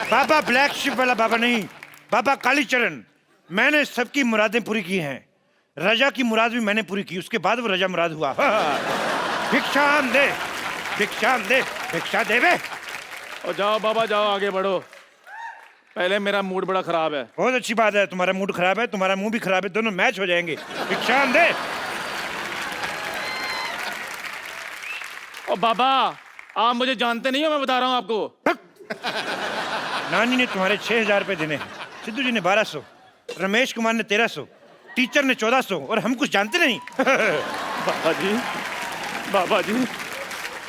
Baa baa black ship वाला बाबा नहीं, बाबा कालीचरण। मैंने सबकी मुरादें पूरी की हैं। रजा की मुराद भी मैंने पूरी की, उसके बाद वो रजा मुराद हुआ। भिक्षाम दे, भिक्षाम दे, भिक्षा दे बे। और जाओ बाबा जाओ, आगे बढ़ो। पहले मेरा मूड बड़ा खराब है। बहुत अच्छी बात है, तुम्हारा मूड खराब है, तुम्हारा मुंह भी खराब है, दोनों मैच हो जाएंगे। भिक्षाम दे। और बाबा आप मुझे जानते नहीं हो, मैं बता रहा हूँ आपको। नानी ने तुम्हारे 6,000 रुपए देने हैं, सिद्धू जी ने 1200, रमेश कुमार ने 1300, टीचर ने 1400, और हम कुछ जानते नहीं। बाबा जी, बाबा जी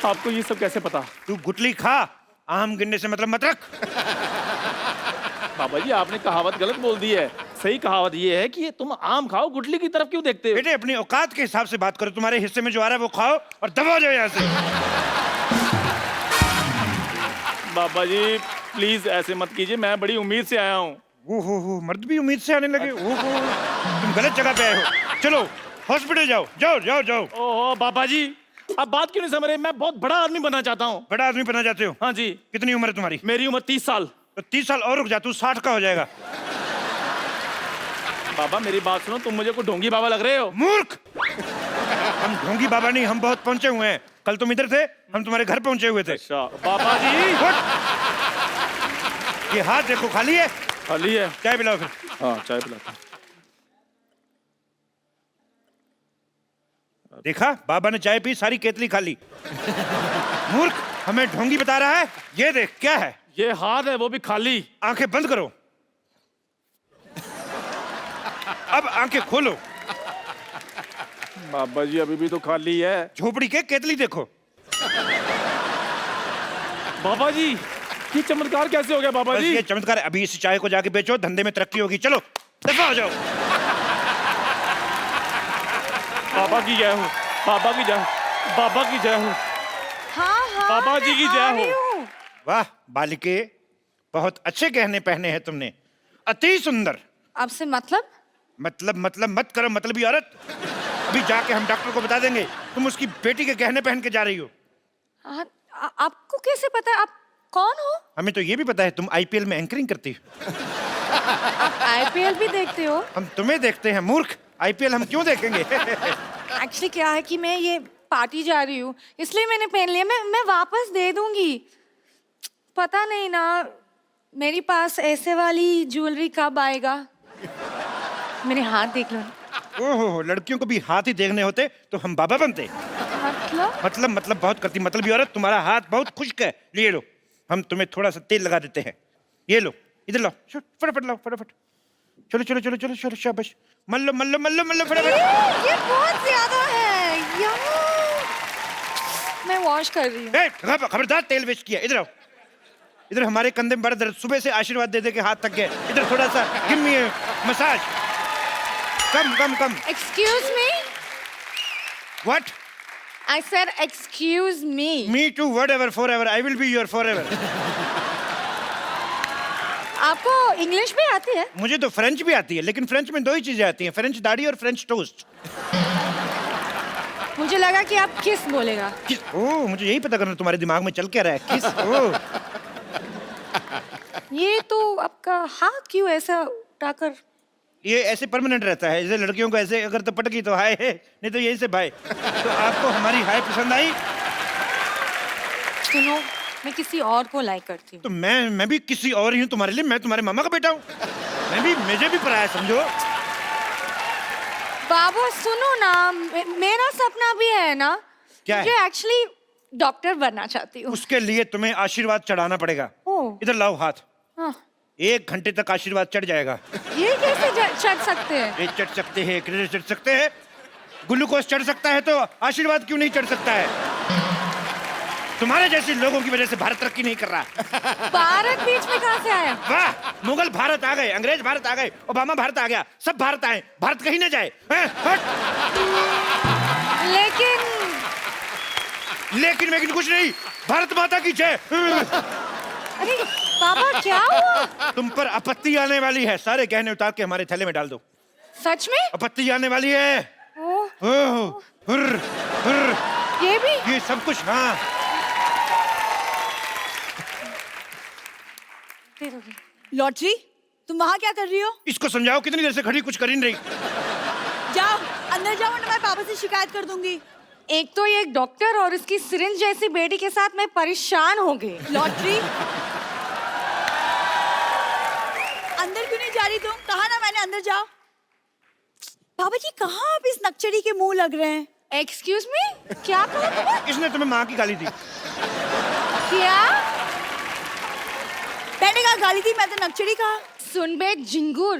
आपको ये सब कैसे पता? तू गुटली खा, आम गिनने से मतलब मत रख। बाबा जी आपने कहावत गलत बोल दी है। सही कहावत ये है कि तुम आम खाओ, गुटली की तरफ क्यों देखते हो? बेटे अपनी औकात के हिसाब से बात करो, तुम्हारे हिस्से में जो आ रहा है वो खाओ और दबा जाओ यहाँ से। बाबा जी प्लीज ऐसे मत कीजिए, मैं बड़ी उम्मीद से आया हूँ। हो, मर्द भी उम्मीद से आने लगे। ओहो, तुम गलत जगह पे आए हो। चलो हॉस्पिटल जाओ, जाओ जाओ जाओ। ओहो बाबा जी आप बात क्यों नहीं समझ रहे? मैं बहुत बड़ा आदमी बनना चाहता हूँ। बड़ा आदमी बनना चाहते हो? हाँ जी। कितनी उम्र है तुम्हारी? मेरी उम्र 30 साल। तो 30 साल और रुक जा, तू 60 का हो जाएगा। बाबा मेरी बात सुनो, तुम मुझे को ढोंगी बाबा लग रहे हो। मूर्ख, हम ढोंगी बाबा नहीं, हम बहुत पहुंचे हुए हैं। कल तुम इधर थे, हम तुम्हारे घर पहुंचे हुए थे। अच्छा बाबा जी। ये हाथ देखो खाली है। खाली है? चाय पिलाओ फिर। हाँ चाय पिलाता। देखा, बाबा ने चाय पी, सारी केतली खाली। मूर्ख, हमें ढोंगी बता रहा है। ये देख क्या है। ये हाथ है वो भी खाली। आंखें बंद करो, अब आंखें खोलो। बाबा जी अभी भी तो खाली है। झोपड़ी के केतली देखो। बाबा जी ये चमत्कार कैसे हो गया बाबा बस जी? ये चमत्कार है। अभी इस चाय को जाके बेचो, धंधे में तरक्की होगी। चलो दफा हो जाओ। बाबा की जय हो, बाबा की जय, बाबा की जय हो। हाँ हाँ बाबा जी की जय हो। वाह बालिके, बहुत अच्छे गहने पहने हैं तुमने, अति सुंदर। आपसे मतलब? मतलब मत करो मतलबी औरत। अभी जाके हम डॉक्टर को बता देंगे तुम उसकी बेटी के गहने पहन के जा रही हो। आपको कैसे पता? आप कौन हो? हमें तो ये भी पता है तुम आईपीएल में एंकरिंग करती हो। आप आईपीएल भी देखते हो? हम तुम्हें देखते हैं मूर्ख, आईपीएल हम क्यों देखेंगे? एक्चुअली क्या है कि मैं ये पार्टी जा रही हूँ, इसलिए मैंने पहन लिया। मैं वापस दे दूंगी। पता नहीं ना मेरे पास ऐसे वाली ज्वेलरी कब आएगा। मेरे हाथ देख लो। ओहो, लड़कियों को भी हाथ ही देखने होते तो हम बाबा बनते। मतलब बहुत करती मतलबी औरत। तुम्हारा हाथ बहुत खुश्क है, लिए लो, हम तुम्हें थोड़ा सा तेल लगा देते हैं। ये लो, इधर लो, फटाफट लाओ, फटाफट। चलो चलो चलो चलो चलो, शाबाश। मल्लो मल्लो मल्लो मल्लो, फटाफट। ये बहुत ज्यादा है यार। मैं वॉश कर रही हूँ। खबरदार, तेल वेस्ट किया। इधर आओ, इधर। हमारे कंधे में बड़ा दर्द, सुबह से आशीर्वाद दे दे के हाथ थक गए। इधर थोड़ा सा give me massage. Come come come. Excuse me. What? I said excuse me. Me too, whatever, forever. I will be your forever. आपको इंग्लिश भी आती है? मुझे तो फ्रेंच भी आती है, लेकिन फ्रेंच में दो ही चीजें आती हैं, फ्रेंच दाढ़ी और फ्रेंच टोस्ट। मुझे लगा कि आप किस बोलेगा। किस? ओह, मुझे यही पता करना तुम्हारे दिमाग में चल क्या रहा है। किस? ओह, ये तो आपका हाथ क्यों ऐसा उठाकर? ये ऐसे परमानेंट रहता है। जैसे लड़कियों को ऐसे अगर तो पटकी तो हाय है, नहीं तो यही से भाई। तो आपको हमारी हाय पसंद आई? सुनो, मैं किसी और को लाइक करती हूँ। तो मैं भी किसी और ही हूँ तुम्हारे लिए। मैं तुम्हारे मामा का बेटा हूँ। मुझे भी पराया समझो। बाबा सुनो ना, मेरा सपना भी है ना। क्या है? मुझे एक्चुअली डॉक्टर बनना चाहती हूँ। उसके लिए तुम्हें आशीर्वाद चढ़ाना पड़ेगा। ओह। इधर लाओ हाथ। हाँ। 1 घंटे तक आशीर्वाद चढ़ जाएगा। ये कैसे चढ़ सकते हैं? ये चढ़ सकते हैं, क्रेडिट चढ़ सकते हैं, ग्लूकोज चढ़ सकता है, तो आशीर्वाद क्यों नहीं चढ़ सकता है? तुम्हारे जैसे लोगों की वजह से भारत तरक्की नहीं कर रहा। भारत बीच में कहाँ से आया? वाह, मुगल भारत आ गए, अंग्रेज भारत आ गए, ओबामा भारत आ गया, सब भारत आए, भारत कहीं ना जाए। हट। लेकिन कुछ नहीं, भारत माता की जय। अरे पापा क्या हुआ? तुम पर आपत्ति आने वाली है, सारे गहने उतार के हमारे थैले में डाल दो। सच में? आपत्ति आने वाली है। ओह, हुर्र, हुर्र। ये भी? ये सब कुछ। हाँ दे दोगे? लॉटरी, तुम वहाँ क्या कर रही हो? इसको समझाओ, कितनी देर से खड़ी, कुछ कर ही नहीं रही। जाओ अंदर जाओ, वरना मैं पापा से शिकायत कर दूंगी। एक तो ये एक डॉक्टर और उसकी सिरिंज जैसी बेटी के साथ मैं परेशान हो गई। लॉटरी, अंदर क्यों नहीं जा रही तुम? कहा ना मैंने अंदर जाओ। पापा जी कहाँ आप इस नक्चड़ी के मुंह लग रहे हैं? एक्सक्यूज मी, क्या कहा तुमने? इसने तुम्हें माँ की गाली दी। क्या? मैंने कहा गाली दी, मैं तो नक्चड़ी कहा। सुन बे झिंगुर,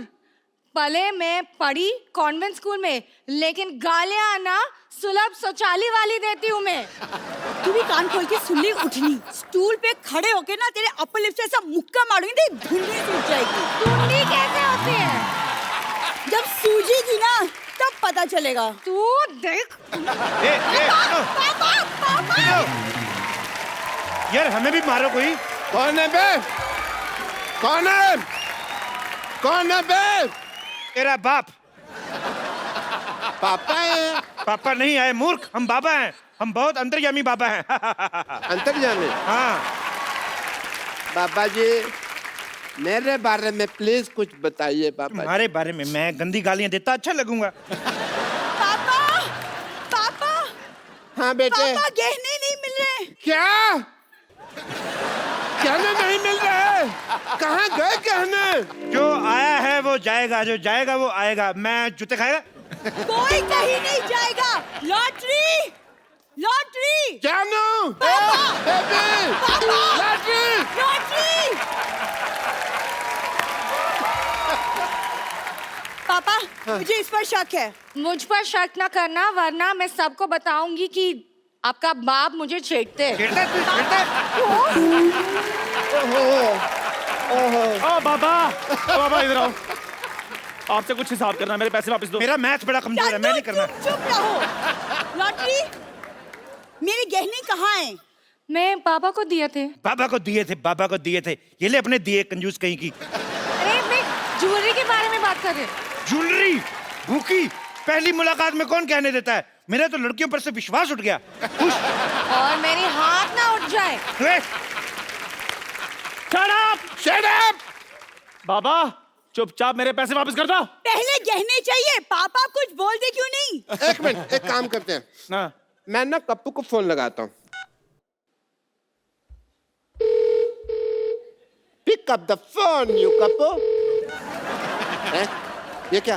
पले मैं पढ़ी कॉन्वेंट स्कूल में, लेकिन गालियां ना सुलभ शौचालय वाली देती हूँ मैं। तू भी कान खोल के सुन ली उठनी। स्टूल पे खड़े होके ना तेरे अपर लिप से ऐसा मुक्का मारूंगी, तेरी धुंडी सूज जाएगी। धुंडी कैसे होती है? जब सूजेगी ना तब पता चलेगा। तू देख। पापा, पापा। यार हमें भी मारो कोई। कौन है बे? कौन है? कौन है बे? तेरा बाप। पापा है? पापा नहीं आए मूर्ख, हम बाबा हैं। हम बहुत अंतर्यामी बाबा हैं। अंतर्यामी? हाँ। बाबा जी मेरे बारे में प्लीज कुछ बताइए बाबा जी। तुम्हारे बारे में मैं गंदी गालियां देता अच्छा लगूंगा। पापा, पापा, हाँ बेटे। पापा गहने नहीं मिल रहे। क्या? गहने नहीं मिल रहे? कहाँ गए गहने? जो आया है वो जाएगा, जो जाएगा वो आएगा। मैं जूते खाएगा? कोई कहीं नहीं जाएगा। Lottery, lottery. जानू, पापा, बेबी, पापा, लॉटरी। लॉटरी। पापा, मुझे इस पर शक है। मुझ पर शक न करना, वरना मैं सबको बताऊंगी कि आपका बाप मुझे छेड़ते हैं। छेड़ता है, तू छेड़ता है? ओ बाबा, ओ बाबा इधर आओ। आपसे कुछ हिसाब करना है, मेरे पैसे वापस दो। मेरा मैथ बड़ा कमजोर है, मैं नहीं करना। चुप रहो। लॉटरी, मेरे गहने कहाँ हैं? मैं पापा को दिए थे। बाबा को दिए थे, बाबा को दिए थे। ये ले अपने दिए, कंजूस कहीं की। अरे मैं ज्वेलरी के बारे में बात कर रही हूँ। ज्वेलरी भूखी, पहली मुलाकात में कौन कहने देता है? मेरा तो लड़कियों पर से विश्वास उठ गया। और मेरे हाथ ना उठ जाए। Shut up! Shut up! बाबा चुपचाप मेरे पैसे वापस कर दो। पहले गहने चाहिए। पापा कुछ बोल दे क्यों नहीं? एक मिनट, एक काम करते हैं ना मैं ना कप्पू को फोन लगाता हूँ। Pick up the phone you Kappu. हैं? ये क्या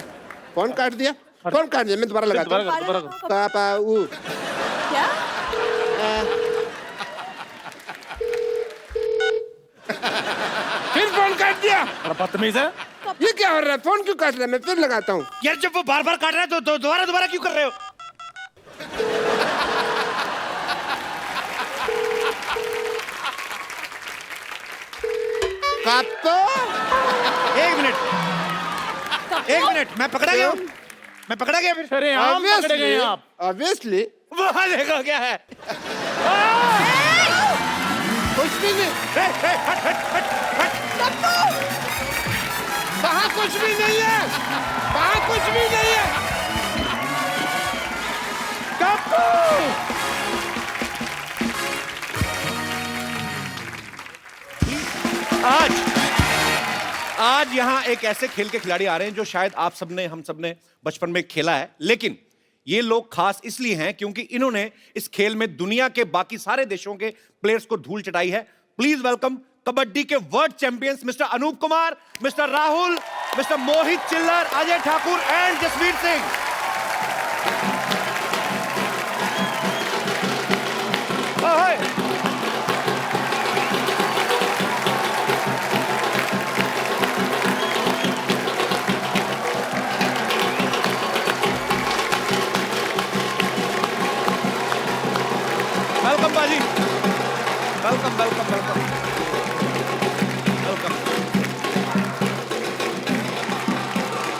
फोन काट दिया? फोन काट दिया, मैं दोबारा लगाता हूँ। दोबारा करो। पापा ऊ क्या? फिर फोन काट दिया। बड़ा बदतमीज है। ये क्या हो रहा है? फोन क्यों काट रहा है? मैं फिर लगाता हूँ। यार जब वो बार बार काट रहा है तो दोबारा दोबारा क्यों कर रहे हो? कप्पू एक मिनट, मैं पकड़ा गया हूँ। मैं पकड़ा गया फिर। अरे आम पकड़े गए आप। ऑब्वियसली वहाँ देखो क्या है। कुछ भी नहीं। वहाँ कुछ भी नहीं है। वहाँ कुछ भी नहीं है। कप्पू आज यहाँ एक ऐसे खेल के खिलाड़ी आ रहे हैं जो शायद आप सबने, हम सबने बचपन में खेला है, लेकिन ये लोग खास इसलिए हैं क्योंकि इन्होंने इस खेल में दुनिया के बाकी सारे देशों के प्लेयर्स को धूल चटाई है। प्लीज वेलकम कबड्डी के world champions mister Anup Kumar, mister Rahul, mister Mohit Chhillar, Ajay Thakur and Jasvir Singh. Welcome बाजी, वेलकम वेलकम वेलकम वेलकम।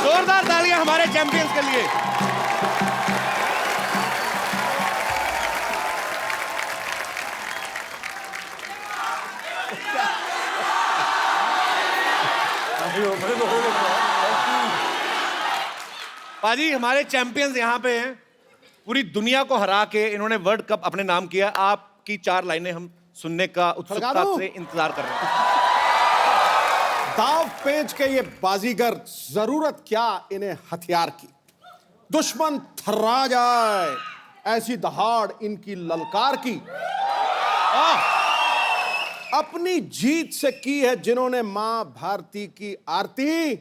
जोरदार तालियां हमारे चैंपियंस के लिए। बाजी हमारे चैंपियंस यहाँ पे हैं। पूरी दुनिया को हरा के इन्होंने वर्ल्ड कप अपने नाम किया। आपकी 4 लाइनें हम सुनने का उत्सुकता से इंतजार कर रहे हैं। दाव पेच के ये बाजीगर, जरूरत क्या इन्हें हथियार की, दुश्मन थर्रा जाए ऐसी दहाड़ इनकी ललकार की। अपनी जीत से की है जिन्होंने मां भारती की आरती,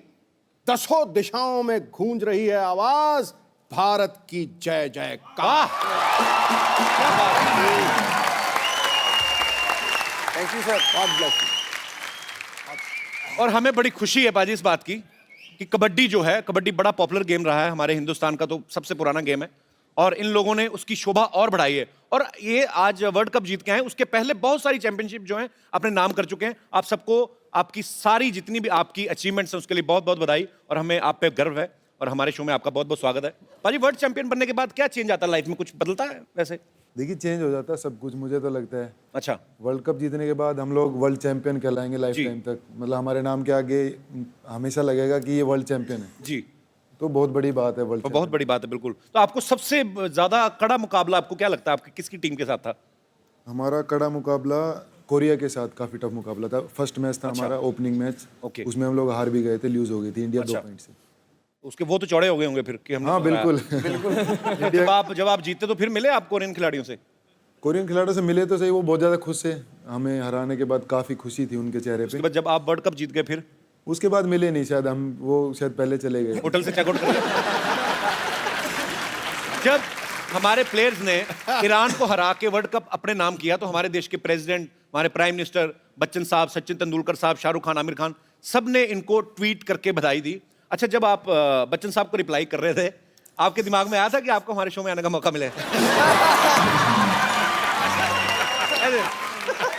दसों दिशाओं में गूंज रही है आवाज भारत की जय जयकार। Thank you sir, God bless you. और हमें बड़ी खुशी है बाजी इस बात की कि कबड्डी जो है, कबड्डी बड़ा पॉपुलर गेम रहा है हमारे हिंदुस्तान का, तो सबसे पुराना गेम है और इन लोगों ने उसकी शोभा और बढ़ाई है। और ये आज वर्ल्ड कप जीत के आए, उसके पहले बहुत सारी चैंपियनशिप जो हैं अपने नाम कर चुके हैं। आप सबको आपकी सारी जितनी भी आपकी अचीवमेंट्स हैं उसके लिए बहुत बहुत बधाई, और हमें आप पे गर्व है और हमारे शो में आपका बहुत बहुत स्वागत है। भाजी, वर्ल्ड चैंपियन बनने के बाद क्या चेंज आता है लाइफ में, कुछ बदलता है वैसे? देखिए, चेंज हो जाता है सब कुछ, मुझे तो लगता है। अच्छा, वर्ल्ड कप जीतने के बाद हम लोग वर्ल्ड चैंपियन कहलाएंगे लाइफ जी। टाइम तक, मतलब हमारे नाम के आगे हमेशा लगेगा कि ये वर्ल्ड चैंपियन है, जी, तो बहुत बड़ी बात है। वर्ल्ड तो बहुत बड़ी बात है, बिल्कुल। तो आपको सबसे ज्यादा कड़ा मुकाबला आपको क्या लगता है, आपकी किसकी टीम के साथ था? हमारा कड़ा मुकाबला कोरिया के साथ काफी टफ मुकाबला था। फर्स्ट मैच था हमारा, ओपनिंग मैच, ओके। उसमें हम लोग हार भी गए थे, लूज हो गई थी इंडिया 2 अच्छा। पॉइंट से। उसके वो तो चौड़े हो गए होंगे फिर कि हमने हाँ तो हराया। बिल्कुल। जब आप जीते तो फिर मिले आप कोरियन खिलाड़ियों से? कोरियन खिलाड़ियों से मिले तो सही, वो बहुत ज्यादा खुश थे, हमें हराने के बाद काफी खुशी थी उनके चेहरे उसके पे। बाद जब आप वर्ल्ड कप जीत गए फिर उसके बाद मिले नहीं, शायद वो शायद पहले चले गए। होटल से चेकआउट कर गए? जब हमारे प्लेयर्स ने ईरान को हरा के वर्ल्ड कप अपने नाम किया तो हमारे देश के प्रेसिडेंट, हमारे प्राइम मिनिस्टर बच्चन साहब, सचिन तेंदुलकर साहब, शाहरुख खान, आमिर खान, सब ने इनको ट्वीट करके बधाई दी। अच्छा, जब आप बच्चन साहब को रिप्लाई कर रहे थे, आपके दिमाग में आया था कि आपको हमारे शो में आने का मौका मिले?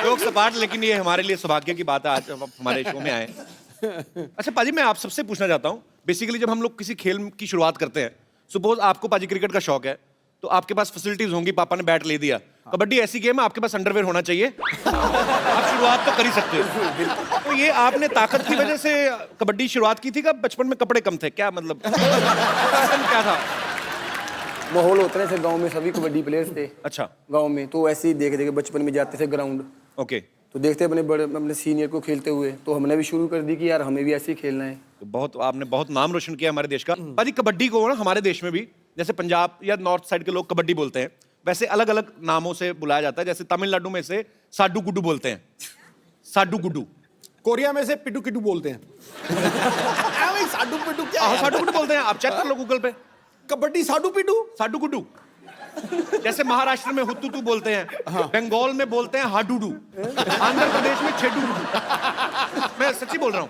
लोग सपाट, लेकिन ये हमारे लिए सौभाग्य की बात है आज आप हमारे शो में आए। अच्छा पाजी, मैं आप सबसे पूछना चाहता हूँ, बेसिकली जब हम लोग किसी खेल की शुरुआत करते हैं, सपोज आपको पाजी क्रिकेट का शौक है, तो आपके पास फैसिलिटीज होंगी, पापा ने बैट ले दिया। कबड्डी ऐसी गेम है, आपके पास अंडरवेयर होना चाहिए, आप शुरुआत तो कर ही सकते हो। तो ये आपने ताकत की वजह से कबड्डी शुरुआत की थी का बचपन में कपड़े कम थे क्या, मतलब क्या था? माहौल होता है, गांव में सभी कबड्डी प्लेयर्स थे। अच्छा, गांव में तो ऐसे ही देख देख बचपन में जाते थे ग्राउंड, ओके। तो देखते अपने बड़े अपने सीनियर को खेलते हुए, तो हमने भी शुरू कर दी कि यार हमें भी ऐसे ही खेलना है। तो बहुत आपने बहुत नाम रोशन किया हमारे देश का। पाजी, कबड्डी को ना हमारे देश में भी, जैसे पंजाब या नॉर्थ साइड के लोग कबड्डी बोलते हैं, वैसे अलग अलग नामों से बुलाया जाता है। जैसे तमिलनाडु में से साडू गुड्डू बोलते हैं, साडू गुड्डू। कोरिया में से पिटू किटू बोलते हैं। भाई, साडू पिटू क्या है? साडू गुड्डू बोलते हैं, आप चेक कर लो गूगल पे, कबड्डी साडू पिटू। साडू गुड्डू। जैसे महाराष्ट्र में हुत्तुतू बोलते हैं, बंगाल में बोलते हैं हाडूडू, आंध्र प्रदेश में छेडू। मैं सच्ची बोल रहा हूँ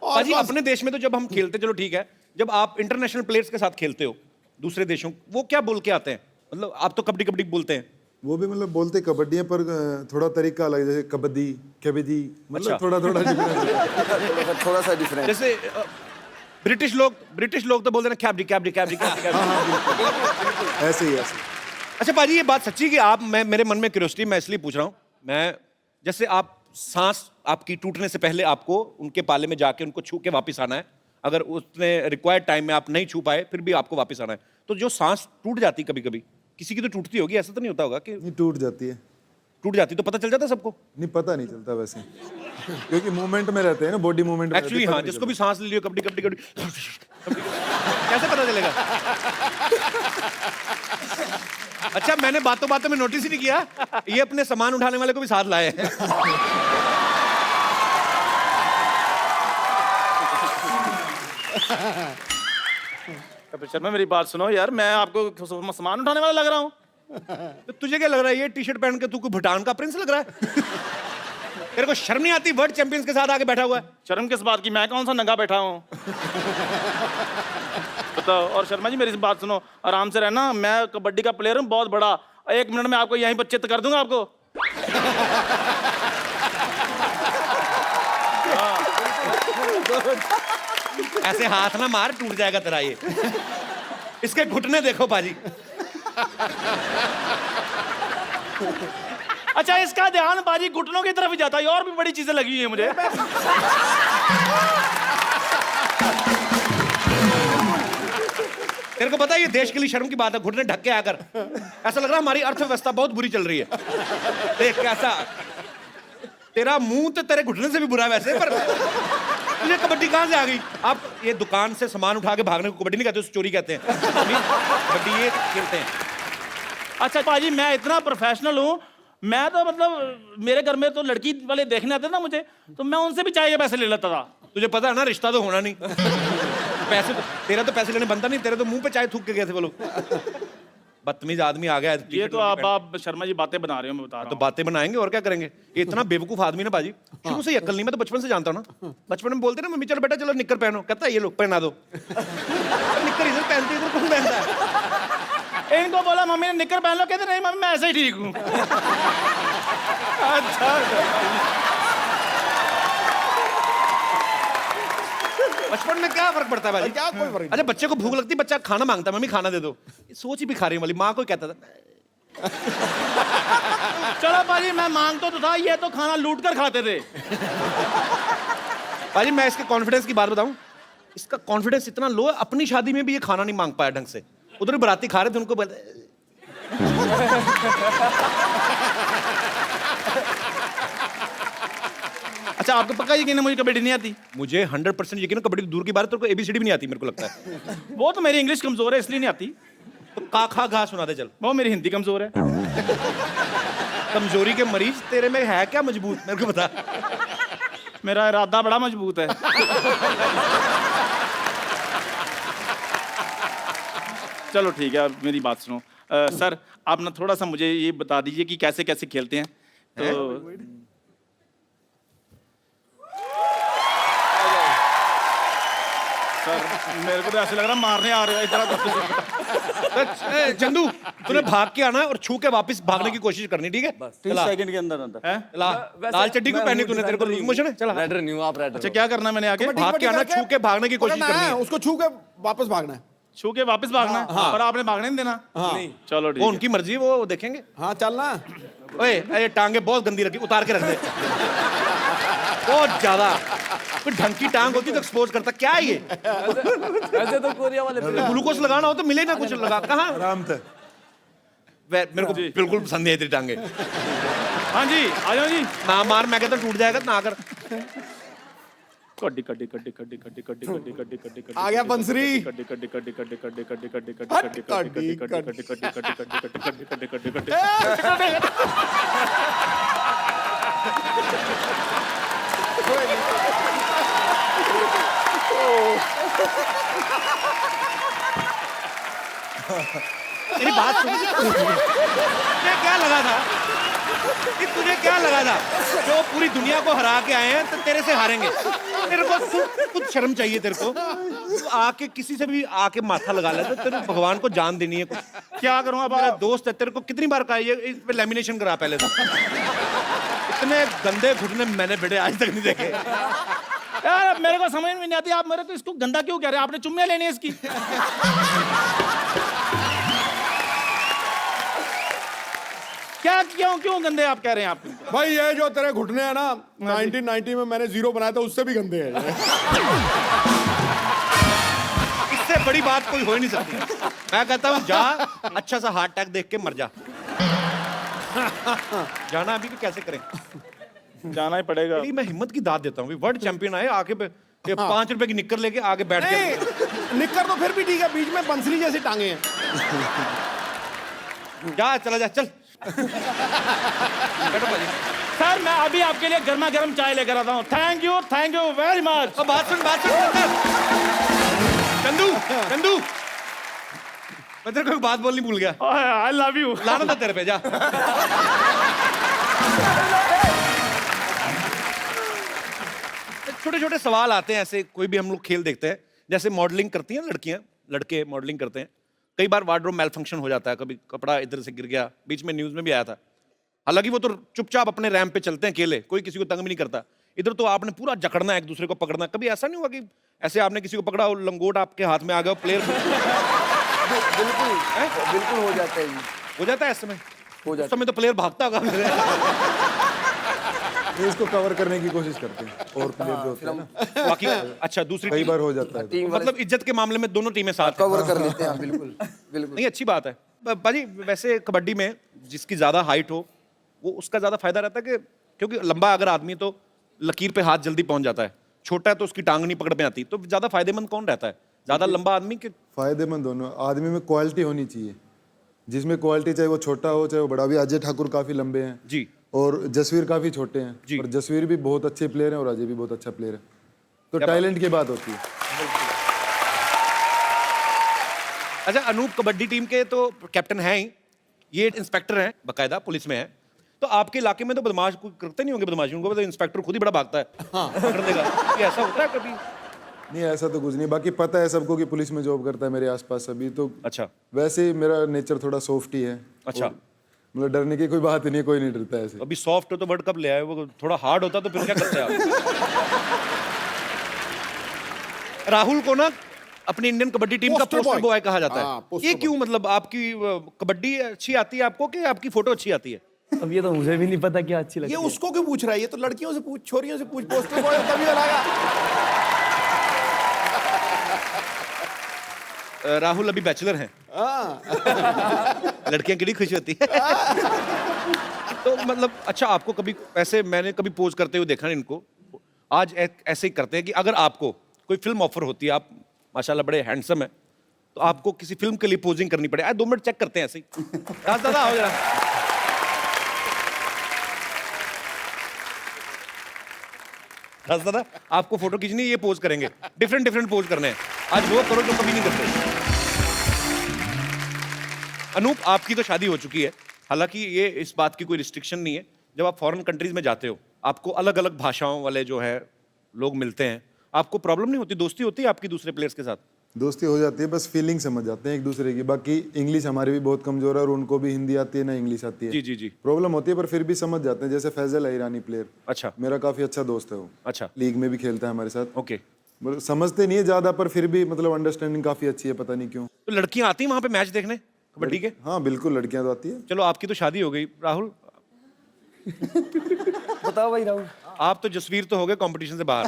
पाजी। अपने देश में तो जब हम खेलते, चलो ठीक है, जब आप इंटरनेशनल प्लेयर्स के साथ खेलते हो दूसरे देशों, वो क्या बोल के आते हैं? मतलब आप तो कबड्डी कबड्डी बोलते हैं, वो भी मतलब बोलते कबड्डी है, पर थोड़ा तरीका अलग है, जैसे कबड्डी, कबड्डी, मतलब अच्छा। थोड़ा डिफरेंस। थोड़ा सा डिफरेंस। जैसे ब्रिटिश लोग तो बोलते हैं कैबडी कैबडी कैबडी कैबडी। ऐसे ही ऐसे। अच्छा पाजी, ये बात सच्ची कि आप, मैं मेरे मन में क्यूरियोसिटी, मैं इसलिए पूछ रहा हूँ, मैं जैसे आप सांस आपकी टूटने से पहले आपको उनके पाले में जाके उनको छू के वापस आना है, अगर उसने रिक्वायर्ड टाइम में आप नहीं छू पाए फिर भी आपको वापस आना है, तो जो सांस टूट जाती कभी कभी, किसी की तो टूटती होगी, ऐसा तो नहीं होता होगा कि नहीं, टूट जाती है। टूट जाती तो पता चल जाता सबको? नहीं, पता नहीं चलता वैसे, क्योंकि मूवमेंट में रहते हैं ना, बॉडी मूवमेंट में एक्चुअली हाँ, जिसको भी सांस ले लियो कबड्डी कबड्डी कबड्डी, कैसे पता चलेगा? अच्छा, मैंने बातों बातों में नोटिस ही नहीं किया, ये अपने सामान उठाने वाले को भी साथ लाए हैं। कपिल शर्मा, मेरी बात सुनो यार, मैं आपको सामान उठाने वाला लग रहा हूँ? तो तुझे क्या लग रहा है, ये टी शर्ट पहन के तू कोई भूटान का प्रिंस लग रहा है? तेरे को शर्म नहीं आती? वर्ल्ड चैंपियंस के साथ आके बैठा हुआ है। शर्म किस बात की, मैं कौन सा नंगा बैठा हूँ? बताओ। और शर्मा जी, मेरी बात सुनो, आराम से रहना, मैं कबड्डी का प्लेयर हूँ बहुत बड़ा, 1 मिनट में आपको यहीं पर चित्त कर दूंगा आपको। ऐसे हाथ ना मार, टूट जाएगा तेरा ये। इसके घुटने देखो पाजी। अच्छा, इसका ध्यान बाजी घुटनों की तरफ ही जाता है, और भी बड़ी चीजें लगी हुई है मुझे। तेरे को पता है ये देश के लिए शर्म की बात है, घुटने ढक के आकर। ऐसा लग रहा है हमारी अर्थव्यवस्था बहुत बुरी चल रही है। देख कैसा। तेरा मुंह तो तेरे घुटने से भी बुरा है वैसे, पर तुझे कबड्डी कहाँ से आ गई? आप ये दुकान से सामान उठा के भागने को कबड्डी नहीं कहते, उसे चोरी कहते हैं। कबड्डी ये खेलते हैं। अच्छा पाजी, मैं इतना प्रोफेशनल हूँ, मैं तो मतलब मेरे घर में तो लड़की वाले देखने आते ना मुझे, तो मैं उनसे भी चाय के पैसे ले लेता था। तुझे पता है ना, रिश्ता तो होना नहीं। पैसे तो, तेरा तो पैसे लेने बनता नहीं, तेरे तो मुंह पे चाय थूक के गए थे वो लोग। बदतमीज आदमी आ गया है, ये तो आप शर्मा जी बातें बना रहे हो, मैं बता रहा तो हूँ। बातें बनाएंगे और क्या करेंगे। ये इतना बेवकूफ आदमी ना बाजी, शुरू से ही अक्ल नहीं। मैं तो बचपन से जानता हूँ ना, बचपन में बोलते ना मम्मी चलो बेटा चलो निक्कर पहनो, कहता है ये लो पहना दो। निक्कर इधर पहनते, इधर कौन पहनता है? इनको बोला मम्मी ने निक्कर पहन लो, कहते नहीं मम्मी मैं ऐसे ही ठीक हूँ। बचपन में क्या फर्क पड़ता है भाई? क्या कोई फर्क अच्छा बच्चे को भूख लगती है, बच्चा खाना मांगता है, मम्मी खाना दे दो। सोच ही भिखारी वाली माँ को कहता था। चलो पाजी, मैं मांगता तो था, ये तो खाना लूट कर खाते थे। भाजी मैं इसके कॉन्फिडेंस की बात बताऊं, इसका कॉन्फिडेंस इतना लो है, अपनी शादी में भी ये खाना नहीं मांग पाया ढंग से। उधर बाराती खा रहे थे, उनको अच्छा आपको पक्का यकीन है मुझे कबड्डी नहीं आती? मुझे 100% यकीन है, कबड्डी तो दूर की बात है, तेरे को ABCD भी नहीं आती मेरे को लगता है। वो तो मेरी इंग्लिश कमजोर है इसलिए नहीं आती। तो का खा घा सुना दे चल। वो मेरी हिंदी कमजोर है। कमजोरी के मरीज तेरे में है क्या मजबूत, मेरे को बता। मेरा इरादा बड़ा मजबूत है। चलो ठीक है, अब मेरी बात सुनो। सर आप ना थोड़ा सा मुझे ये बता दीजिए कि कैसे कैसे खेलते हैं। तो सर मेरे को तो ऐसे लग रहा मारने आ रहे हो इधर। चंदू तूने भाग के आना है और छू के वापस भागने की कोशिश करनी, ठीक है? 30 सेकंड के अंदर अंदर। हैं? लाल चड्डी क्यों पहनी तूने, तेरे को लूज मोशन है? चला रेडर नहीं हूँ, आप रेडर। अच्छा क्या करना है मैंने आके? भाग के आना, छू के भागने की कोशिश करनी है। उसको छू के वापस भागना है। छू के वापस भागना है? पर आपने भागने नहीं देना। नहीं। चलो ठीक वो है। उनकी मर्जी, वो देखेंगे। हाँ चलना। ओए ये टांगे बहुत गंदी रखी, उतार के रख दे। बहुत ज्यादा कोई ढंग की टांग होती तो एक्सपोज करता। क्या है ये? ऐसे तो कोरिया वाले ग्लूकोज लगाना हो तो मिले ना कुछ लगा। कहाँ आराम से। मेरे को बिल्कुल पसंद नहीं है तेरी टांगे। हाँ जी आ जाओ जी। ना मार, मैं कहता टूट जाएगा ना कर। कड्डी कड्डी कड्डी कड्डी कड्डी कड्डी कड्डी कड्डी कड्डी कड्डी आ गया बंसरी। कड्डी कड्डी कड्डी कड्डी कड्डी कड्डी कड्डी कड्डी हट, कड्डी कड्डी कड्डी, कड्डी कड्डी कड्डी कड्डी कड्डी कड्डी कड्डी कड्डी। तेरी बात सुन, तुझे क्या लगा था कि तुझे क्या लगा था जो पूरी दुनिया को हरा के आए हैं तो तेरे से हारेंगे? तेरे को कुछ शर्म चाहिए तेरे को। तू आके किसी से भी आके माथा लगा ले तो तेरे भगवान को जान देनी है कुछ। क्या करूं अब? मेरा दोस्त है, तेरे को कितनी बार कहा ये इस पे लैमिनेशन करा पहले तो। इतने गंदे घुटने मैंने बेटे आज तक नहीं देखे। यार मेरे को समझ में नहीं आती, आप मेरे को इसको गंदा क्यों कह रहे हैं? आपने चुम्मियां लेनी है इसकी? क्या क्यों क्यों गंदे आप कह रहे हैं? आप भाई ये जो तेरे घुटने हैं ना, 1990 में मैंने 0 बनाया था, उससे भी गंदे हैं। इससे बड़ी बात कोई हो ही नहीं सकती। मैं कहता हूँ जा, अच्छा सा हार्ट अटैक देख के मर जा। जाना अभी कि कैसे करें? जाना ही पड़ेगा। मैं हिम्मत की दाद देता हूँ। वर्ल्ड चैंपियन आए आके 5 रुपए की निक्कर लेके आगे बैठ के। निक्कर तो फिर भी ठीक है, बीच में बंसरी जैसी टांगे हैं। जा चला जा चल। बैठो भाजी। सर मैं अभी आपके लिए गर्मा गर्म चाय लेकर आता हूँ। Thank you very much. अब बात सुन चंदू चंदू, मैं तेरे को एक बात बोलनी भूल गया। I love you. लाना था तेरे पे, जा। छोटे छोटे सवाल आते हैं ऐसे, कोई भी हम लोग खेल देखते हैं, जैसे मॉडलिंग करती हैं लड़कियां, लड़के मॉडलिंग करते हैं। कई बार वार्डरोब मेल फंक्शन हो जाता है, कभी कपड़ा इधर से गिर गया, बीच में न्यूज में भी आया था। हालांकि वो तो चुपचाप अपने रैंप पे चलते हैं अकेले, कोई किसी को तंग भी नहीं करता। इधर तो आपने पूरा जकड़ना है, एक दूसरे को पकड़ना। कभी ऐसा नहीं हुआ कि ऐसे आपने किसी को पकड़ा और लंगोट आपके हाथ में आ गया, प्लेयर बिल्कुल बिल्कुल हो जाता है जी। हो जाता है इस समय? हो जाता उस समय तो प्लेयर भागता होगा। ये इसको कवर करने की कोशिश करते हैं और प्लेयर जो होते हैं ना, बाकी अच्छा दूसरी कई टीम, बार हो जाता है। टीम वाले मतलब इज्जत के मामले में दोनों टीमें साथ हैं। कवर कर लेते हैं। बिल्कुल बिल्कुल। नहीं अच्छी बात है बाजी। वैसे कबड्डी में जिसकी ज्यादा हाइट हो वो उसका ज्यादा फायदा रहता है कि क्योंकि लंबा अगर आदमी तो लकीर पे हाथ जल्दी पहुंच जाता है, छोटा है तो उसकी टांग नहीं पकड़ में आती, तो ज्यादा फायदेमंद कौन रहता है, ज्यादा लंबा आदमी के? फायदेमंद दोनों आदमी में क्वालिटी होनी चाहिए, जिसमें क्वालिटी चाहे वो छोटा हो चाहे वो बड़ा। अभी अजय ठाकुर काफी लंबे हैं जी, और जसवीर काफी छोटे हैं जी। और जसवीर भी बहुत अच्छे प्लेयर हैं और अजय भी बहुत अच्छा प्लेयर है, तो टैलेंट की बात होती है। अच्छा अनूप कबड्डी टीम के तो कैप्टन हैं ही, ये इंस्पेक्टर हैं, बकायदा पुलिस में है, तो आपके इलाके में तो बदमाश कोई करते नहीं होंगे बदमाशी, उनको पता इंस्पेक्टर खुद ही बड़ा भागता है पकड़ देगा, ये ऐसा होता है कभी? नहीं ऐसा तो कुछ नहीं, बाकी पता है सबको कि पुलिस में जॉब करता है मेरे आसपास सभी, तो अच्छा वैसे ही मेरा नेचर थोड़ा सॉफ्ट ही है। अच्छा। और मतलब डरने की कोई बात ही नहीं, कोई नहीं डरता है ऐसे। अभी सॉफ्ट हो तो वर्ल्ड कप ले आए, वो थोड़ा हार्ड होता तो फिर क्या करते आप? राहुल को ना अपनी इंडियन कबड्डी टीम का पोस्टर बॉय कहा जाता है, ये क्यों? मतलब आपकी कबड्डी अच्छी आती है आपको कि आपकी फोटो अच्छी आती है? अब ये तो मुझे भी नहीं पता क्या अच्छी लगती ये है। उसको क्यों पूछ रहा है? ये तो लड़कियों से पूछ, छोरियों से पूछ, पोस्टर बॉय तभी लगा। राहुल अभी बैचलर हैं, लड़कियां कितनी खुश होती है। तो मतलब अच्छा आपको कभी ऐसे, मैंने कभी पोज करते हुए देखा नहीं इनको, आज ऐसे ही करते हैं कि अगर आपको कोई फिल्म ऑफर होती है, आप माशाल्लाह बड़े हैंडसम है, तो आपको किसी फिल्म के लिए पोजिंग करनी पड़े, 2 मिनट चेक करते हैं ऐसे ही। राज दादा आओ जरा। राज दादा आपको फोटो खींचनी है, ये पोज करेंगे, डिफरेंट डिफरेंट पोज करने हैं, आज वो करो जो कभी नहीं करते। अनूप आपकी तो शादी हो चुकी है, हालांकि ये इस बात की कोई रिस्ट्रिक्शन नहीं है, जब आप फॉरेन कंट्रीज में जाते हो आपको अलग अलग भाषाओं वाले जो है लोग मिलते हैं, आपको प्रॉब्लम नहीं होती, दोस्ती होती है आपकी दूसरे प्लेयर्स के साथ? दोस्ती हो जाती है, बस फीलिंग समझ जाते हैं एक दूसरे की। बाकी इंग्लिश हमारी भी बहुत कमजोर है और उनको भी हिंदी आती है ना इंग्लिश आती है। जी जी जी। प्रॉब्लम होती है पर फिर भी समझ जाते हैं। जैसे फैजल है ईरानी प्लेयर, अच्छा मेरा काफी अच्छा दोस्त है वो, अच्छा, लीग में भी खेलता है हमारे साथ। ओके। मतलब समझते नहीं है ज्यादा पर फिर भी मतलब अंडरस्टैंडिंग काफी अच्छी है, पता नहीं क्यों। तो लड़कियां आती हैं वहां पे मैच देखने कबड्डी के? हाँ बिल्कुल, लड़कियां तो आती है। चलो आपकी तो शादी हो गई, राहुल बताओ भाई राहुल। आप तो जसवीर तो हो गए कंपटीशन से बाहर।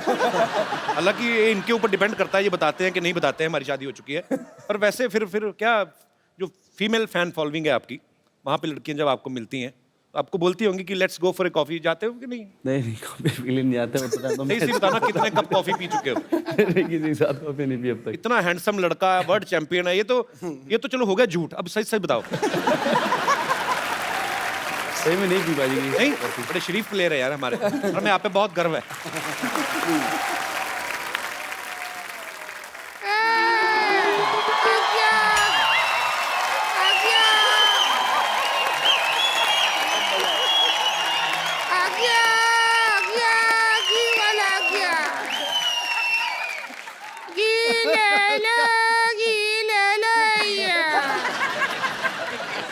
हालांकि ये इनके ऊपर डिपेंड करता है, ये बताते हैं कि नहीं बताते हैं हमारी शादी हो चुकी है, पर वैसे फिर क्या जो फीमेल फैन फॉलोइंग है आपकी, वहाँ पे लड़कियां जब आपको मिलती हैं तो आपको बोलती होंगी कि let's go for a coffee, जाते हो कि नहीं? नहीं कॉफी पीने नहीं जाते, नहीं सी बताना कितने कप कॉफी पी चुके हो? किसी के साथ कॉफी नहीं पी अब तक। इतना हैंडसम लड़का है, वर्ल्ड चैंपियन है, ये तो चलो हो गया झूठ, अब सच सच बताओ। सही में नहीं पी पाई? नहीं, बड़े शरीफ प्लेयर है यार हमारे, और मैं आप पे बहुत गर्व है।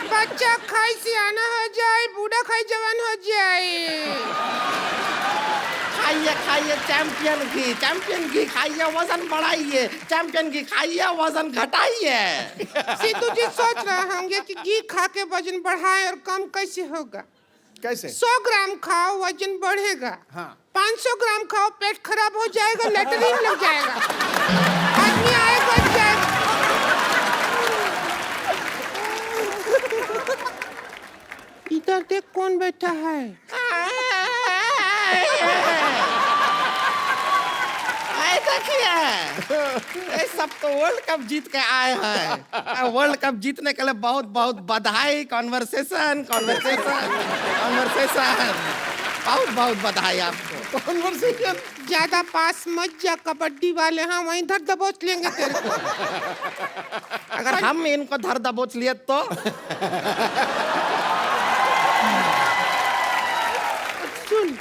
बच्चा खाई सियाना हो जाए, बूढ़ा खाई जवान हो जाए। खाइए खाइए चैंपियन घी खाइए, वजन बढ़ाइए, चैंपियन घी खाइए, वजन घटाइए। सिद्धू जी सोच रहे होंगे कि घी खा के वजन बढ़ाए और कम कैसे होगा? कैसे? 100 ग्राम खाओ वजन बढ़ेगा, हाँ। 500 ग्राम खाओ पेट खराब हो जाएगा, लेटरिन लग जाएगा, आदमी आएगा जाएगा। इधर देख कौन बैठा है? देखिए ये सब तो वर्ल्ड कप जीत के आए हैं, वर्ल्ड कप जीतने के लिए बहुत बहुत बधाई। कॉन्वर्सेशन बहुत बहुत बधाई आपको। कॉन्वर्सेशन ज्यादा पास मत जा, कबड्डी वाले हम वहीं धर दबोच लेंगे तेरे को। अगर हम इनको धर दबोच लिए तो सुन,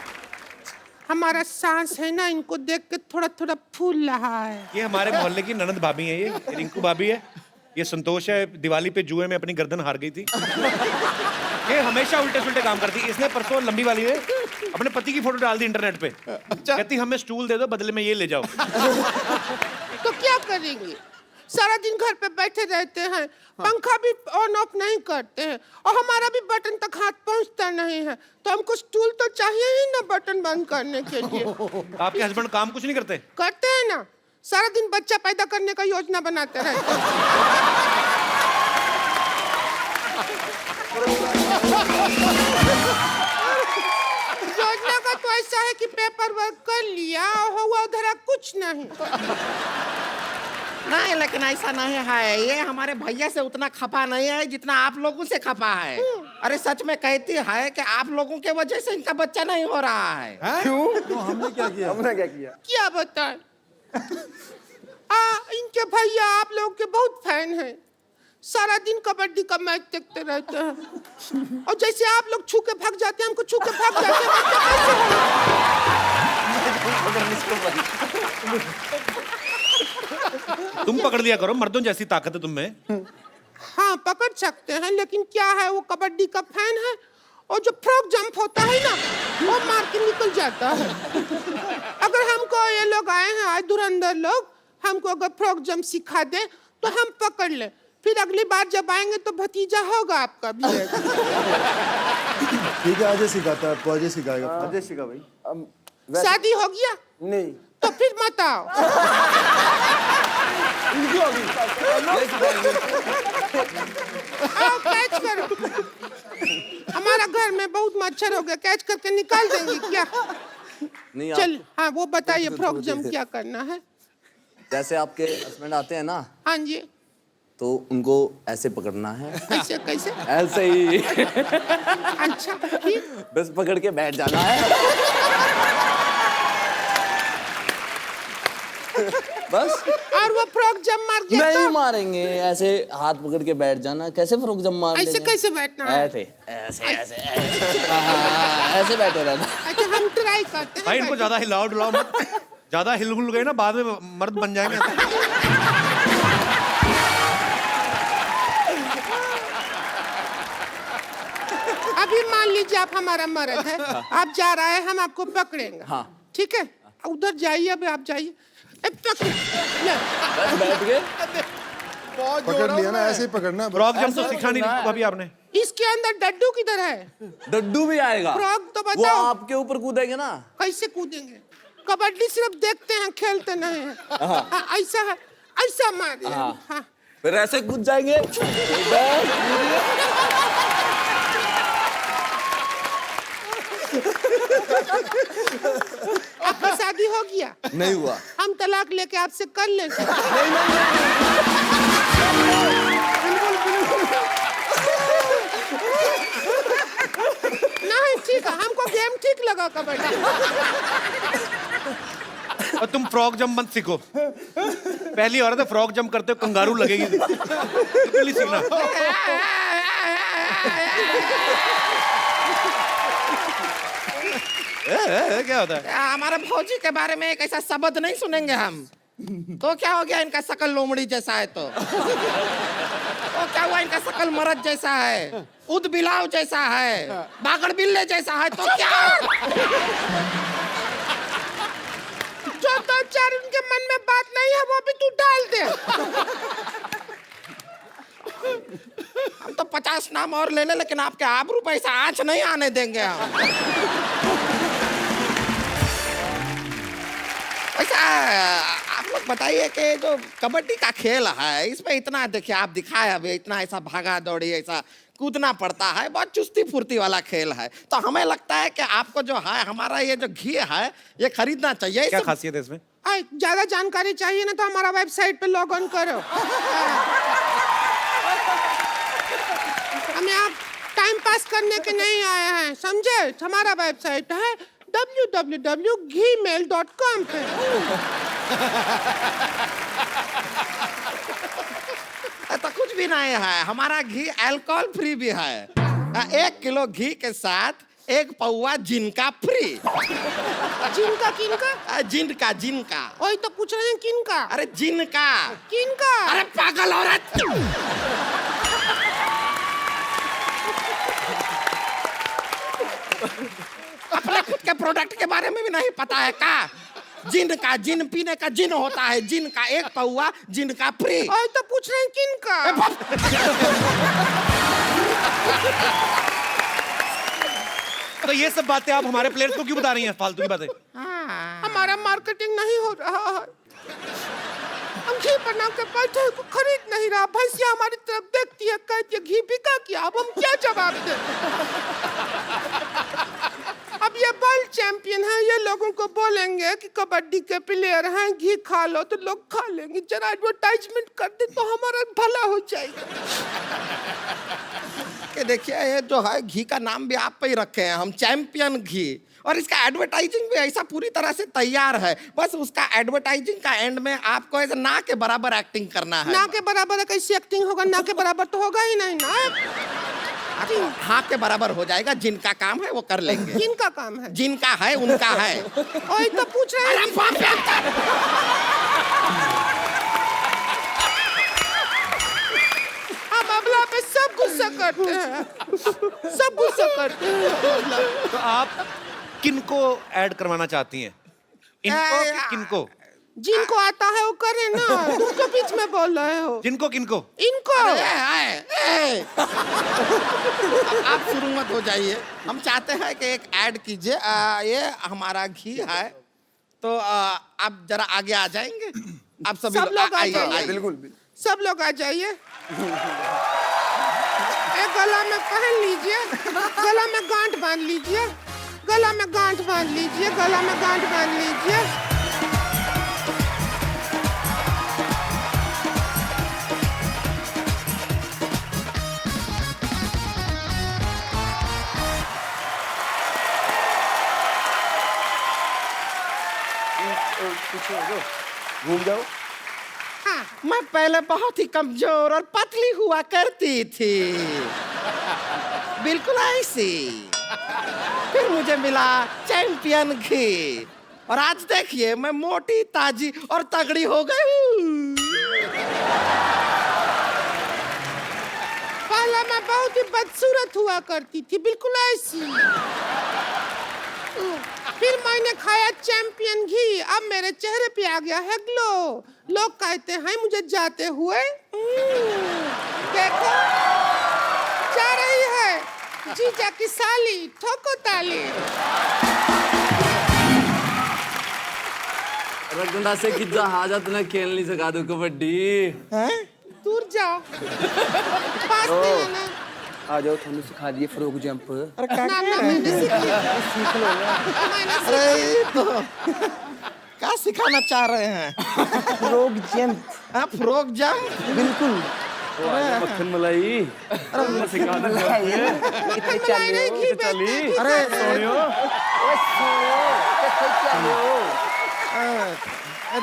हमारा सांस है ना, इनको देख के थोड़ा थोड़ा फूल रहा है। ये हमारे मोहल्ले की ननद भाभी है, ये रिंकू भाभी है, ये संतोष है, दिवाली पे जुए में अपनी गर्दन हार गई थी। ये हमेशा उल्टे सुल्टे काम करती है। इसने परसों लंबी वाली ने अपने पति की फोटो डाल दी इंटरनेट पे, कहती हमें स्टूल दे दो बदले में ये ले जाओ। तो क्या करेंगे, सारा दिन घर पे बैठे रहते हैं, पंखा भी ऑन ऑफ नहीं करते हैं और हमारा भी बटन तक हाथ पहुंचता नहीं है, तो हमको स्टूल तो चाहिए ही ना बटन बंद करने के लिए। आपके हस्बैंड काम कुछ नहीं करते? करते हैं ना, सारा दिन बच्चा पैदा करने का योजना बनाते रहते हैं। योजना ऐसा है कि पेपर वर्क कर लिया और हुआ धरा कुछ नहीं। नहीं, लेकिन ऐसा नहीं है, ये हमारे भैया से उतना खपा नहीं है जितना आप लोगों से खपा है। अरे सच में कहती है कि आप लोगों के वजह से इनका बच्चा नहीं हो रहा है। क्यों? तो हमने क्या किया? हमने क्या किया? क्या बताएं? इनके भैया आप लोग के बहुत फैन हैं, सारा दिन कबड्डी का मैच देखते रहते हैं और जैसे आप लोग छू के भाग जाते हैं, हमको छू के भाग जाते हैं। तुम पकड़ लिया करो, मर्दों जैसी ताकत है तुम में। हाँ पकड़ सकते हैं, लेकिन क्या है वो कबड्डी का फैन है और जो फ्रॉक जंप होता है ना वो मार के निकल जाता है। अगर हमको ये लोग आए हैं आज धुरंधर लोग, हमको अगर फ्रॉक जंप सिखा दे तो हम पकड़ ले, फिर अगली बार जब आएंगे तो भतीजा होगा आपका भी। ठीक है, अजय सिखाता है आपको, अजय सिखाएगा। अजय सिखा भाई। शादी हो गया? नहीं। तो फिर मत आओ। आओ कैच करो, हमारा घर में बहुत मच्छर हो गया, कैच करके निकाल देंगे क्या? नहीं चल हाँ वो बताइए फ्रॉक जंप क्या करना है? जैसे आपके हस्बैंड आते हैं ना, हाँ जी। तो उनको ऐसे पकड़ना है। कैसे कैसे? ऐसे ही। अच्छा ठीक। बस पकड़ के बैठ जाना है। बस। और वो फ्रॉक जंप मार गया नहीं तो? मारेंगे, ऐसे हाथ पकड़ के बैठ जाना। कैसे फ्रॉक जंप मार ऐसे लेंगे? कैसे बैठना है? ऐसे ऐसे ऐसे ऐसे बैठे रहना। अच्छा हम ट्राई करते हैं। भाई इनको ज्यादा हिलाओ डुलाओ मत, ज्यादा हिल गए ना बाद में मर्द बन जाएंगे। अभी मान लीजिए आप हमारा मर्द है, आप जा रहा है, हम आपको पकड़ेंगे। हाँ। ठीक है, उधर जाइए, अभी आप जाइए। पकड़ ले। बस बैठ गए। पकड़ लिया ना, ऐसे ही पकड़ना। फ्रॉक जंप तो सिखा नहीं अभी आपने। इसके अंदर डड्डू किधर है? डड्डू भी आएगा। फ्रॉक तो वो बताओ। आपके ऊपर कूदेंगे ना। कैसे कूदेंगे? कबड्डी सिर्फ देखते हैं, खेलते नहीं हैं। हाँ, ऐसा है, ऐसा मारिए। हाँ। फिर ऐसे कूद जाएंगे। आपका शादी हो गया? नहीं हुआ। हम तलाक लेके आपसे कर लेंगे। नहीं ठीक है, हमको गेम ठीक लगा कबड्डी। और तुम फ्रॉक जंप मत सीखो, पहली औरत है फ्रॉक जंप करते हो कंगारू लगेगी। बिल्कुल नहीं सीखना। क्या होता है? हमारे फौजी के बारे में एक ऐसा शब्द नहीं सुनेंगे हम तो क्या हो गया? इनका शकल लोमड़ी जैसा है तो क्या हुआ? इनका शकल मरद जैसा है, उद बिलाव जैसा है, बागड़ बिल्ले जैसा है तो क्या? जो दो चार उनके मन में बात नहीं है वो भी तू डाल दे। हम तो 50 नाम और ले ले, लेकिन आपके आबरू पैसा आँच नहीं आने देंगे हम। ऐसा आप लोग बताइए कि जो कबड्डी का खेल है, इसमें इतना देखिए आप दिखाए अभी, इतना ऐसा भागा दौड़ी, ऐसा कूदना पड़ता है, बहुत चुस्ती फुर्ती वाला खेल है। तो हमें लगता है कि आपको जो है हमारा ये जो घी है ये खरीदना चाहिए। क्या खासियत है इसमें? ज्यादा जानकारी चाहिए ना तो हमारा वेबसाइट पे लॉग ऑन करो। हमें आप टाइम पास करने के नहीं आए हैं, समझे? हमारा वेबसाइट है www.gmail.com पे। तो कुछ भी नहीं है, हमारा घी अल्कोहल फ्री भी है। 1 किलो घी के साथ 1 पौवा जिनका फ्री। जिनका किनका? जिनका जिनका। वही तो पूछ रहे हैं किनका? अरे जिनका। किनका? अरे पागल औरत। अपने खुद के प्रोडक्ट के बारे में भी नहीं पता है का? जिन का, जिन पीने का जिन होता है, जिन का 1 पौवा जिन का फ्री। वही तो पूछ रहे हैं किनका? तो ये सब बातें आप हमारे प्लेयर्स को क्यों बता रही हैं, फालतू की बातें? हमारा मार्केटिंग नहीं हो रहा है, हम घी बना के बैठे हैं, कोई खरीद नहीं रहा। भैंसिया हमारी तरफ देखती है, कहती है घी बिका क्या? अब हम क्या जवाब दें? अब अब ये वर्ल्ड चैंपियन है, ये लोगों को बोलेंगे कि कबड्डी के प्लेयर हैं, घी खा लो, तो लोग खा लेंगे। जरा एडवर्टाइजमेंट कर दे तो हमारा भला हो जाएगा। कि देखिए ये जो है घी का नाम भी आप पे ही रखे हैं हम, चैंपियन घी, और इसका एडवर्टाइजिंग भी ऐसा पूरी तरह से तैयार है। बस उसका एडवर्टाइजिंग का एंड में आपको ऐसे ना के बराबर एक्टिंग करना है। ना के बराबर कैसी एक्टिंग होगा? ना के बराबर तो होगा ही नहीं ना। हाँ के बराबर हो जाएगा, जिनका काम है वो कर लेंगे। जिनका काम है, जिनका है उनका है। वही तो पूछ रहे हैं। हम अबला पे सब गुस्सा करते हैं, सब गुस्सा करते हैं। तो आप किनको ऐड करवाना चाहती हैं, इनको कि किनको? जिनको आता है वो करे ना, तुमको बीच में बोल रहे हो। जिनको किनको? इनको। आप शुरू मत हो जाइए, हम चाहते हैं कि एक ऐड कीजिए। ये हमारा घी है, तो आप जरा आगे आ जाएंगे। आप सभी सब लोग आ जाइए। बिल्कुल सब लोग आ जाइए। गला में पहन लीजिए, गला में गांठ बांध लीजिए, गला में गांठ बांध लीजिए, गला में गांठ बांध लीजिए। घूम जाओ। हाँ, मैं पहले बहुत ही कमजोर और पतली हुआ करती थी, बिल्कुल ऐसी। फिर मुझे मिला चैंपियन घी, और आज देखिए मैं मोटी ताजी और तगड़ी हो गई। पहले मैं बहुत ही बदसूरत हुआ करती थी, बिल्कुल ऐसी। फिर मैंने खाया चैंपियन घी, अब मेरे चेहरे पे आ गया है ग्लो। लोग कहते हैं मुझे जाते हुए। देखो जा रही है जीजा की साली, ठोको ताली। रगड़ा से कितना हाजत ना खेलनी सिखा दो कबड्डी। दूर जाओ, पास नहीं आना। आ जाओ, थोड़ी सिखा दिए फ्रॉग जंप। ना मैंने सीखी। अरे तो क्या सिखाना चाह रहे हैं? Frog jump. हाँ, फ्रॉग जंप, बिल्कुल। मक्खन मलाई। अरे सिखा दो। कितने चली? अरे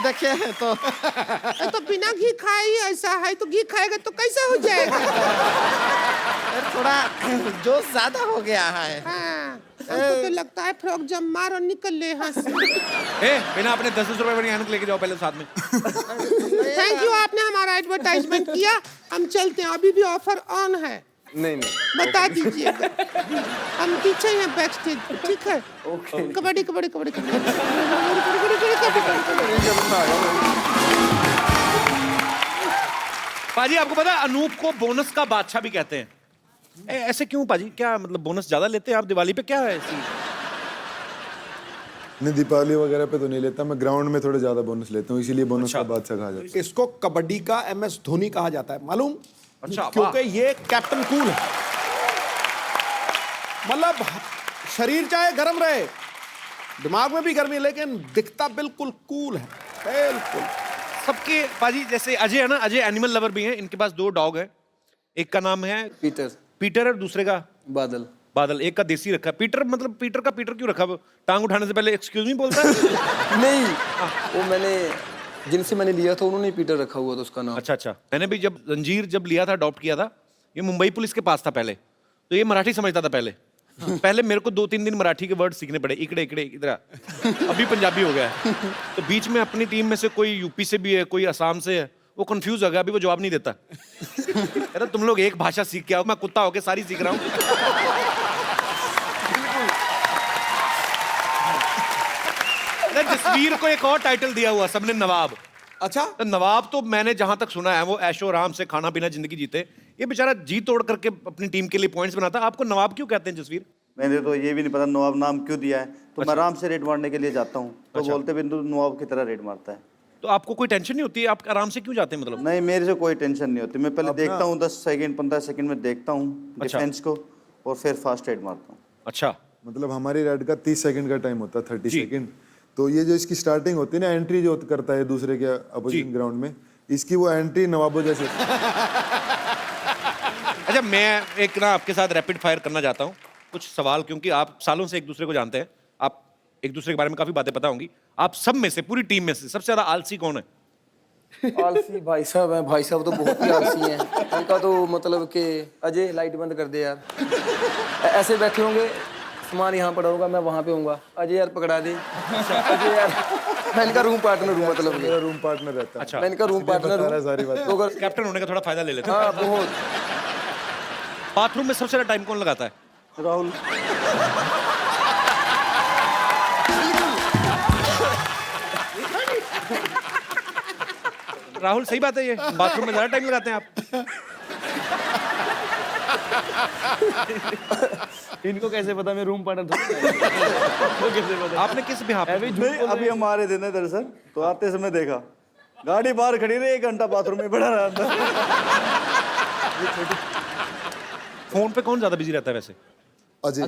देखिए तो बिना घी खाए ही ऐसा है, तो घी खाएगा तो कैसा हो जाएगा? थोड़ा जोश ज्यादा हो गया है। हाँ, हमको तो लगता है फ्रॉक जम मार और निकल ले यहाँ से। बिना अपने 10 रुपए वाली ऐनक लेके जाओ पहले साथ में। थैंक यू, आपने हमारा एडवर्टाइजमेंट किया। हम चलते हैं, अभी भी ऑफर ऑन है। नहीं बता दीजिएगा, हम पीछे हैं बैक स्टेज, ठीक है? ओके। कबड्डी कबड्डी कबड्डी कबड्डी। पाजी आपको पता है अनूप को बोनस का बादशाह भी कहते हैं। ऐसे क्यों पाजी? क्या मतलब बोनस ज्यादा लेते हैं आप दिवाली पे? क्या है ऐसी? नहीं, दीपावली वगैरह पे तो नहीं लेता मैं, ग्राउंड में थोड़े ज्यादा बोनस लेता हूँ, इसीलिए बोनस का बादशाह कहा जाता है। इसको कबड्डी का MS धोनी कहा जाता है, मालूम? अच्छा, क्योंकि ये कैप्टन कूल है। मतलब शरीर चाहे गर्म रहे, दिमाग में भी गर्मी, लेकिन दिखता बिल्कुल कूल है, बिल्कुल। सबके पाजी जैसे अजय है ना, अजय एनिमल लवर भी हैं। इनके पास 2 डॉग है, एक का नाम है पीटर और दूसरे का बादल। एक का देसी रखा है पीटर। मतलब पीटर का पीटर क्यों रखा? टांग उठाने से पहले एक्सक्यूज मी बोलता है। नहीं, वो मैंने जिनसे मैंने लिया था उन्होंने पीटर रखा हुआ था उसका नाम। अच्छा। मैंने भी जब जंजीर लिया था, अडॉप्ट किया था, ये मुंबई पुलिस के पास था पहले, तो ये मराठी समझता था पहले। पहले मेरे को 2-3 दिन मराठी के वर्ड सीखने पड़े, इकड़े इकड़े इधर। अभी पंजाबी हो गया है। तो बीच में अपनी टीम में से कोई यूपी से भी है, कोई असम से है, वो कंफ्यूज हो गया, अभी वो जवाब नहीं देता। अरे तुम लोग एक भाषा सीख के आओ, मैं कुत्ता होके सारी सीख रहा हूँ। जसवीर को एक और टाइटल दिया हुआ सबने, नवाब। अच्छा, तो नवाब तो मैंने जहां तक सुना है वो ऐशो आराम से खाना पीना जिंदगी जीते। ये बेचारा जी तोड़ करके अपनी टीम के लिए पॉइंट्स बनाता। आपको नवाब क्यों कहते हैं जसवीर? मैंने तो ये भी नहीं पता नवाब नाम क्यों दिया है। तो मैं आराम से रेड मारने के लिए जाता हूँ, तो बोलते बिंदु नवाब की तरह रेड मारता है। तो आपको कोई टेंशन नहीं होती? आप आराम से क्यों जाते हैं? मतलब नहीं, मेरे से कोई टेंशन नहीं होती। मैं पहले देखता हूँ 10 सेकंड 15 सेकंड में देखता हूँ डिफेंस को, और फिर फास्ट रेड मारता हूँ। अच्छा, मतलब हमारी राइड का 30 सेकंड का टाइम होता है, 30 सेकंड। तो ये जो इसकी स्टार्टिंग होती है ना, एंट्री जो करता है दूसरे के अपोजिशन ग्राउंड में, इसकी वो एंट्री नवाबों जैसे। अच्छा, मैं एक ना आपके साथ रैपिड फायर करना चाहता हूँ कुछ सवाल, क्योंकि आप सालों से एक दूसरे को जानते हैं, आप एक दूसरे के बारे में काफी बातें पता होंगी। आप सब में से, पूरी टीम में से सबसे ज्यादा आलसी कौन है? आलसी भाई साहब हैं, भाई साहब तो बहुत ही आलसी हैं। उनका तो मतलब कि अजय लाइट बंद कर दे यार, ऐसे बैठे होंगे, सामान यहाँ पड़ा होगा, मैं वहाँ पे होऊंगा, अजय यार पकड़ा दे। अजय यार, मैं इनका रूम पार्टनर हूँ, मतलब मेरा रूम पार्टनर रहता है। अच्छा, मैं इनका रूम पार्टनर हूँ। सारी बात तो अगर कैप्टन होने का थोड़ा फायदा ले लेते हैं। हाँ बहुत। बाथरूम में सबसे ज्यादा टाइम कौन लगाता है? राहुल। राहुल, सही बात है ये, बाथरूम में ज्यादा टाइम लगाते हैं आप। इनको कैसे पता मैं रूम पार्टनर था? कैसे पता? आपने किस बिहाफ पे? नहीं, अभी हम आ रहे थे ना दरअसल, तो आते समय देखा गाड़ी बाहर खड़ी रही, 1 घंटा बाथरूम में पड़ा रहा था। फोन पे कौन ज्यादा बिजी रहता है वैसे? अजय।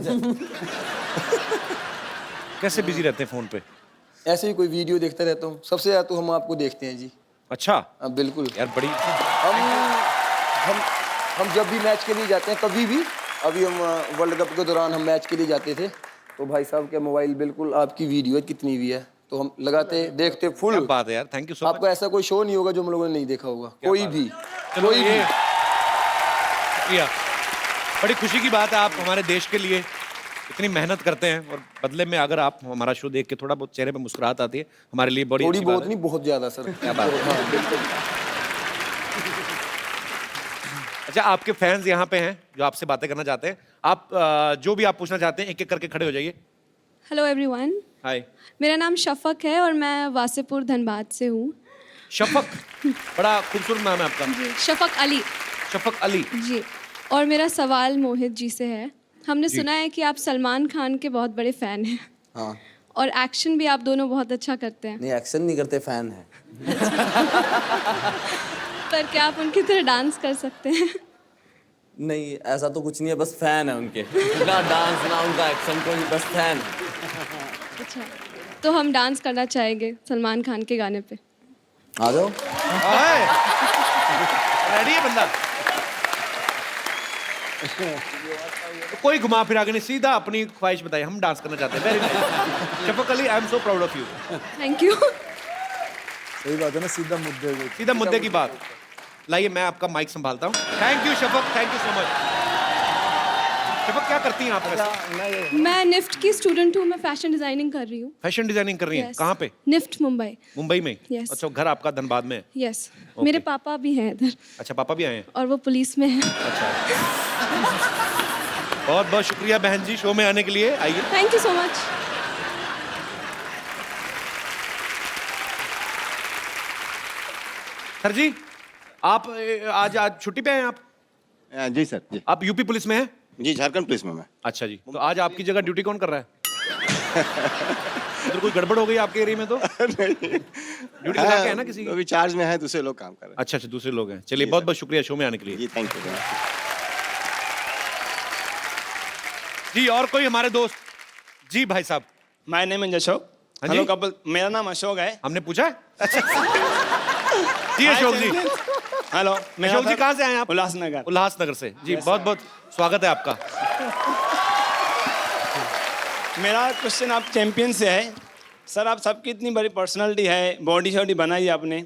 कैसे बिजी रहते हैं फोन पे? ऐसे ही कोई वीडियो देखता रहता हूँ, सबसे ज्यादा तो हम आपको देखते हैं जी। अच्छा। हाँ बिल्कुल यार बड़ी। हम जब भी मैच के लिए जाते हैं, कभी भी, अभी हम वर्ल्ड कप के दौरान हम मैच के लिए जाते थे, तो भाई साहब के मोबाइल बिल्कुल आपकी वीडियो कितनी भी है तो हम लगाते देखते फुल। क्या बात है यार, थैंक यू सो मच। आपका ऐसा कोई शो नहीं होगा जो हम लोगों ने नहीं देखा होगा, कोई भी। चलो, ये शुक्रिया, बड़ी खुशी की बात है, आप हमारे देश के लिए इतनी मेहनत करते हैं और बदले में अगर आप हमारा शो देख के थोड़ा बहुत चेहरे पे मुस्कुराहट आती है, हमारे लिए बड़ी थोड़ी अच्छी बात बहुत है। नहीं, बहुत ज्यादा सर। क्या बात है। हाँ, बिल्कुल। अच्छा, आपके फैंस यहाँ पे हैं जो आपसे बातें करना चाहते हैं, आप जो भी आप पूछना चाहते हैं एक एक करके खड़े हो जाइए। हेलो एवरीवन, हाय। मेरा नाम शफक है और मैं वासेपुर धनबाद से हूँ। शफक, बड़ा खूबसूरत नाम है आपका। जी, शफक अली। शफक अली जी, और मेरा सवाल मोहित जी से है। हमने सुना है कि आप सलमान खान के बहुत बड़े फैन हैं। हाँ। और एक्शन भी आप दोनों बहुत अच्छा करते हैं। नहीं, एक्शन नहीं करते, फैन है। पर क्या आप उनकी तरह डांस कर सकते हैं? नहीं, ऐसा तो कुछ नहीं है, बस फैन है उनके। ना डांस ना उनका एक्शन, कोई बस फैन है। अच्छा, तो हम डांस करना चाहेंगे सलमान खान के गाने पे। आ जाओ। रेडी है बंदा? तो कोई घुमा फिरा के नहीं, सीधा अपनी ख्वाहिश बताइए, हम डांस करना चाहते हैं। Very nice Shafaq Ali, I am so proud of you. Thank you. सही बात है ना, सीधा मुद्दे की बात। लाइए, मैं आपका माइक संभालता हूँ। Thank you Shafaq, thank you so much. Shafaq, क्या करती हैं आप वैसे? मैं निफ्ट की स्टूडेंट हूँ, मैं फैशन डिजाइनिंग कर रही हूँ। फैशन डिजाइनिंग कर रही हैं? Yes. कहाँ पे? निफ्ट मुंबई। मुंबई में? Yes. अच्छा, घर आपका धनबाद में है? यस, मेरे पापा भी हैं इधर। अच्छा, पापा भी आए हैं? और वो पुलिस में हैं। बहुत बहुत शुक्रिया बहन जी, शो में आने के लिए। आइए। Thank you so much. Sir ji, आप आज छुट्टी पे हैं आप? जी सर जी। आप यूपी पुलिस में हैं? जी, झारखंड पुलिस में मैं। अच्छा जी, तो आज आपकी जगह ड्यूटी कौन कर रहा है? उधर कोई गड़बड़ हो गई आपके एरिया में तो? ड्यूटी लगा के है ना किसी की? अभी चार्ज में है, दूसरे लोग काम कर रहे हैं। अच्छा अच्छा, दूसरे लोग हैं। चलिए, बहुत बहुत शुक्रिया शो में आने के लिए। जी, थैंक यू। जी, और कोई हमारे दोस्त? जी भाई साहब। My name is Ashok. Hello couple, मेरा नाम अशोक है। हमने पूछा है? अच्छा। जी अशोक जी। हेलो, अशोक जी, कहाँ से आए आप? उल्लासनगर। उल्लासनगर से जी, बहुत बहुत स्वागत है आपका। मेरा क्वेश्चन आप चैंपियन से है। सर, आप सबकी इतनी बड़ी पर्सनालिटी है, बॉडी शॉडी बनाई है आपने,